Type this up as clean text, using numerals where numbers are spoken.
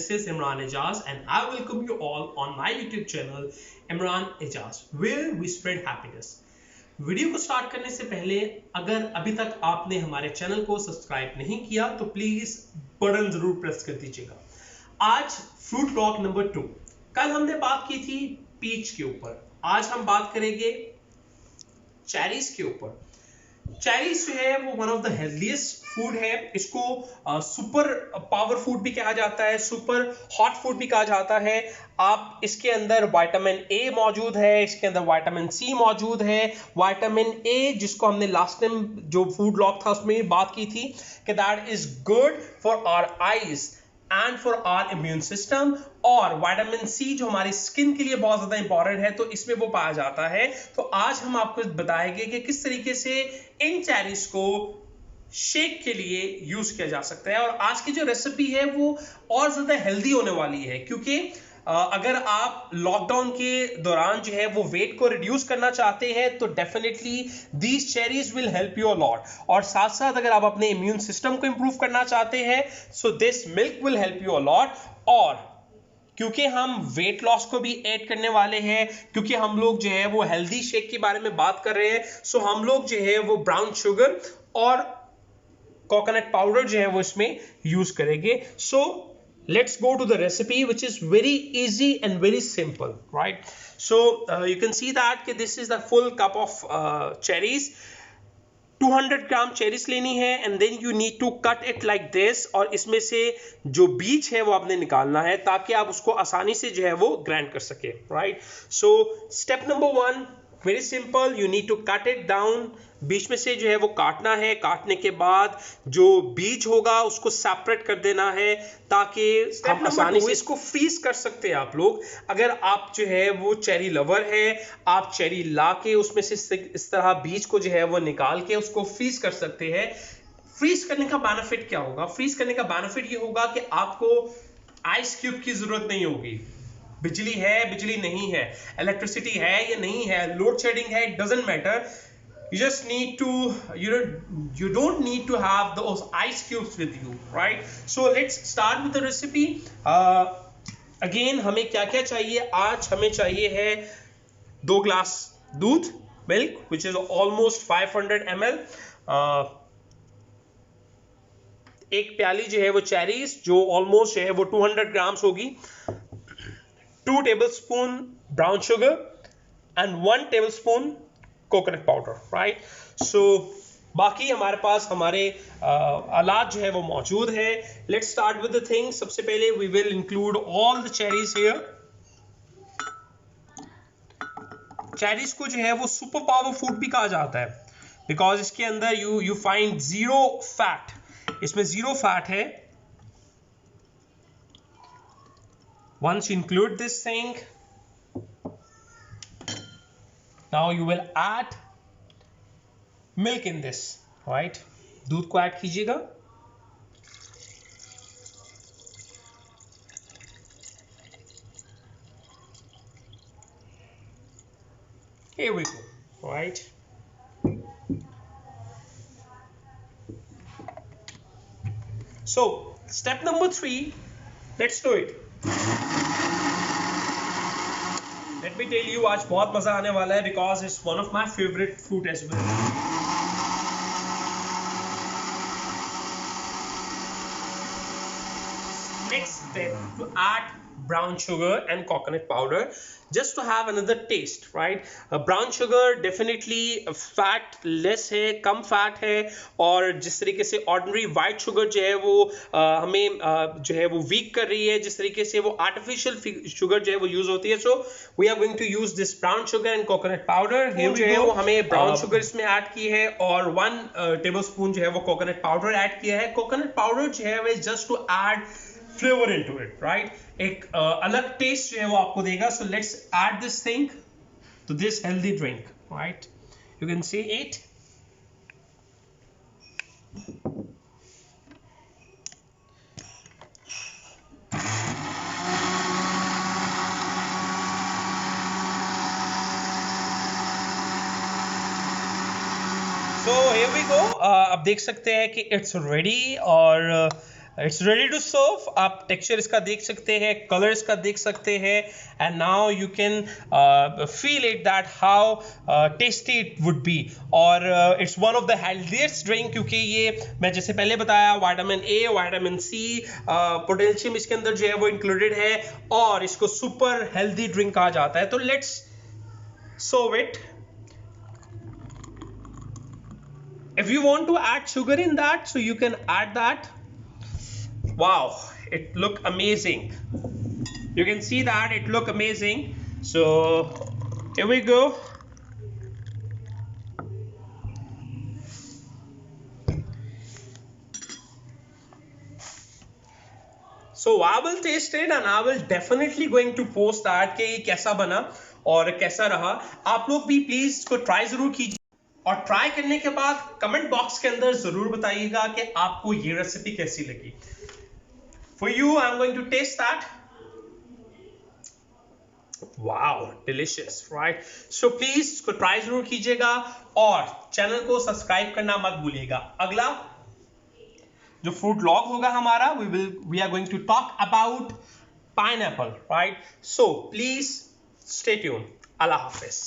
This is Imran Ejaz and I welcome you all on my YouTube channel Imran Ejaz where we spread happiness. Video को start करने से पहले अगर अभी तक आपने हमारे चैनल को सब्सक्राइब नहीं किया तो प्लीज बटन जरूर प्रेस कर दीजिएगा। आज फ्रूट ब्लॉक नंबर 2। कल हमने बात की थी पीच के ऊपर, आज हम बात करेंगे चेरीज के ऊपर। चेरीज जो है वो one of the healthiest food है। इसको सुपर पावर फूड भी कहा जाता है, सुपर हॉट फूड भी कहा जाता है। आप इसके अंदर विटामिन ए मौजूद है, इसके अंदर विटामिन सी मौजूद है। विटामिन ए जिसको हमने लास्ट टाइम जो फूड ब्लॉग था उसमें बात की थी कि that is good for our eyes and for our immune system. और विटामिन सी जो हमारी स्किन के लिए बहुत ज्यादा इंपॉर्टेंट है, तो इसमें वो पाया जाता है। तो आज हम आपको बताएंगे कि किस तरीके से इन चेरीज को शेक के लिए यूज किया जा सकता है। और आज की जो रेसिपी है वो और ज्यादा हेल्दी होने वाली है, क्योंकि अगर आप लॉकडाउन के दौरान जो है वो वेट को रिड्यूस करना चाहते हैं तो definitely these cherries will help you a lot. और साथ साथ अगर आप अपने इम्यून सिस्टम को इंप्रूव करना चाहते हैं so this milk will help you a lot. और क्योंकि हम वेट लॉस को भी ऐड करने वाले हैं, क्योंकि हम लोग जो है वो हेल्दी शेक के बारे में बात कर रहे हैं, सो हम लोग जो है वो ब्राउन शुगर और कोकोनट पाउडर जो है वो इसमें यूज करेंगे। सो let's go to the recipe, which is very easy and very simple, right? So you can see that this is the full cup of cherries. 200 gram cherries लेनी है and then you need to cut it like this। और इसमें से जो बीज है वो आपने निकालना है ताकि आप उसको आसानी से जो है वो ग्राइंड कर सके, right? So step number 1 very simple, you need to cut it down. बीच में से जो है वो काटना है। काटने के बाद जो बीज होगा उसको सेपरेट कर देना है ताकि हम आसानी से इसको फ्रीज कर सकते हैं। आप लोग अगर आप जो है वो चेरी लवर है, आप चेरी ला के उसमें से इस तरह बीज को जो है वो निकाल के उसको फ्रीज कर सकते हैं। फ्रीज करने का बेनिफिट क्या होगा? फ्रीज करने का बेनिफिट ये होगा कि आपको आइस क्यूब की जरूरत नहीं होगी। बिजली है, बिजली नहीं है, इलेक्ट्रिसिटी है या नहीं है, लोड शेडिंग है, it doesn't matter. You just need to, you don't need to have those ice cubes with you, right? So let's start with the recipe. Again हमें क्या क्या चाहिए? आज हमें चाहिए है 2 ग्लास दूध, milk, which is almost 500 ml. एक प्याली जो है वो चेरीज जो ऑलमोस्ट जो है वो 200 ग्राम्स होगी। 2 tablespoon brown sugar and 1 tablespoon coconut powder, right? So बाकी हमारे पास हमारे अलाज जो है वो मौजूद है। Let's start with the things. सबसे पहले we will include all the cherries here. Cherries को जो है वो सुपर पावर फूड भी कहा जाता है बिकॉज इसके अंदर you find zero fat. इसमें zero fat है। Once you include this thing, now you will add milk in this, right? दूध को ऐड कीजिएगा। Here we go, right? So step number 3, let's do it. Let me tell you, आज बहुत मजा आने वाला है because it's one of my favorite fruit as well. Next step, to add brown sugar and coconut powder just to have another taste, right? Brown sugar definitely fat less है, कम fat है। और जिस तरीके से ऑर्डिनरी वाइट शुगर जो है वो हमें जो है वो वीक कर रही है, जिस तरीके से वो आर्टिफिशियल शुगर जो है वो यूज होती है। So we are going to use this brown sugar and coconut powder. जो है वो हमें ब्राउन शुगर इसमें ऐड की है और 1 टेबलस्पून जो है वो कोकोनट पाउडर ऐड किया है। कोकोनट पाउडर जो है वो just to add flavor into it, right? एक अलग टेस्ट जो है वो आपको देगा। So let's add this thing to this healthy drink, right? You can see it. So here we go. अब देख सकते हैं कि it's ready और इट्स रेडी टू सर्व। आप टेक्सचर इसका देख सकते हैं, कलर इसका देख सकते हैं, and now you can feel it that how tasty it would be. और it's one of the healthiest drink, क्योंकि ये मैं जैसे पहले बताया vitamin A, vitamin C, potassium इसके अंदर जो है वो इंक्लूडेड है, और इसको सुपर हेल्दी ड्रिंक कहा जाता है। तो let's serve it. If you want to add sugar in that, so you can add that. Wow, it look amazing. You can see that it look amazing. So here we go. So I will taste it and I will definitely going to post that कि ये कैसा बना और कैसा रहा। आप लोग भी प्लीज इसको ट्राई जरूर कीजिए, और ट्राई करने के बाद कमेंट बॉक्स के अंदर जरूर बताइएगा कि आपको ये रेसिपी कैसी लगी। For you, I'm going to taste that. Wow, delicious, right? So please इसको ट्राई जरूर कीजिएगा और चैनल को सब्सक्राइब करना मत भूलिएगा। अगला जो फूड व्लॉग होगा हमारा, we are going to talk about pineapple, right? So please stay tuned. Allah Hafiz.